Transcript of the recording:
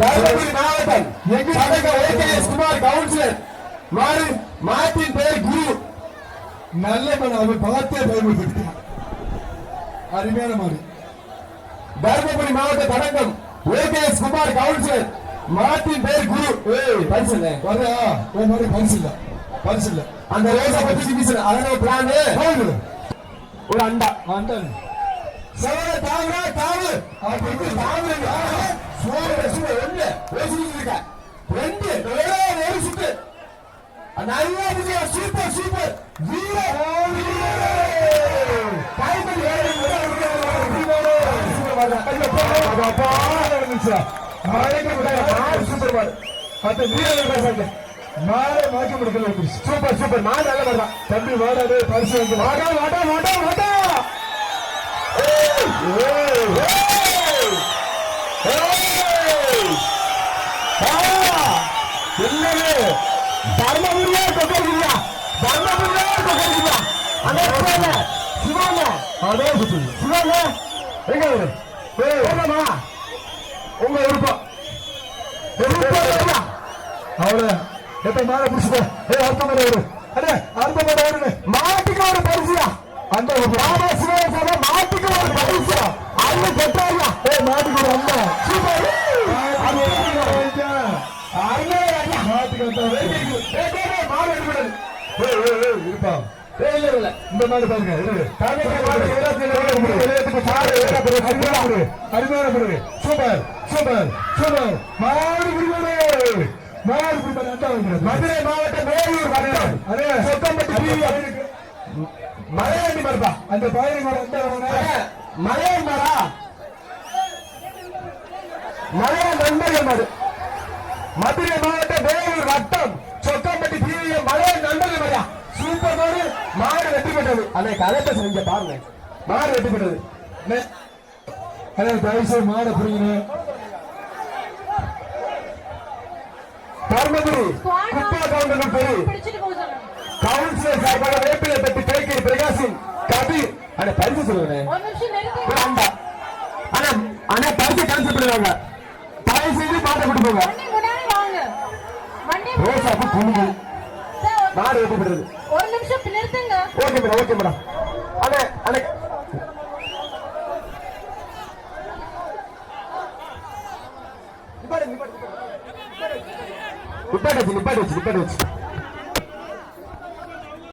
தருமபுரி மாவட்டம் குமார் கவுன்சிலர் மாட்டின் பெயர் குரு. நல்ல மன அவர் பார்த்தே பயன்படுத்திருக்கிறார். அருமையான மாடு. தருமபுரி மாவட்ட தடங்கம் ஏகேஎஸ் குமார் கவுன்சிலர் மாட்டின் பெயர் குரு. பரிசு இல்ல வரையா பரிசு இல்ல பரிசு இல்ல. அந்த ரோசா பத்தி அதனால பிளான் ஒரு அண்டா அண்டா சவர தாவரா தாவு தாவு ஒண்ணு இருக்க ரெண்டு ஒரு சுட்டு நல்லா சூப்பர் சூப்பர் மாலை மாற்றி கொடுக்கல. சூப்பர் சூப்பர் மாடு நல்ல மாடா தம்பி மாடாது பரிசு வந்து மாடா மாடா மாடா மாடா தர்மபுரியா கொக்கரியா தர்மபுரியா கொக்கரியா அதே சிவாங்க அதே சிவாங்க எங்க உங்க விருப்பம் அவரு எப்ப மேல புடிச்சுக்கோ. அடுத்த மேல வரும் அடே அடுத்த மேல வருங்க மாட்டுக்கு ஒரு பரிசியா அந்த மாட்டுக்கு ஒரு பரிசியா அது கட்டாயா மாட்டுக்கு ஒரு அம்மா சூப்பர் இருப்பா இந்த மாதிரி பாருங்க அருமையான பிறகு சூப்பர் சூப்பர் சூப்பர் மாடு மதுரை மாவட்டம் வேலூர் வட்டம் மலையாண்டி மரப்பா அந்த பயிர் மலையாண்டி மரா மலையா நண்பர்கள் மாடு மதுரை மாவட்டம் வேலூர் வட்டம் சொக்கம்பட்டி பிரிவியம் மலையா நண்பர்கள் மரியா சூப்பர் மாடு மாடு வெற்றி பெற்றது. அதை கலத்தை செஞ்ச பாருங்க மாடு வெற்றி பெற்றது. தயவுசெய்து மாடை புரியுங்க. தர்மபுரி குப்பா கவுண்டர் பெரு கவுன்சிலர் சார்பாக வேப்பிலை பற்றி பேக்கரி பிரகாசின் கபீர் அண்ணா பரிசு சொல்லுவேன். ஆனா பரிசு கேன்சல் பண்ணுவாங்க. தயவு செய்து மாட்டை கொண்டு போங்க. ரோசாப்பு புனிது மாடு வெட்டப்படுறது. ஒரு நிமிஷம் நிறுத்துங்க. Okay madam okay madam. அண்ணே அண்ணே நிப்பாட்டு நிப்பாட்டு நிப்பாட்டு வச்சு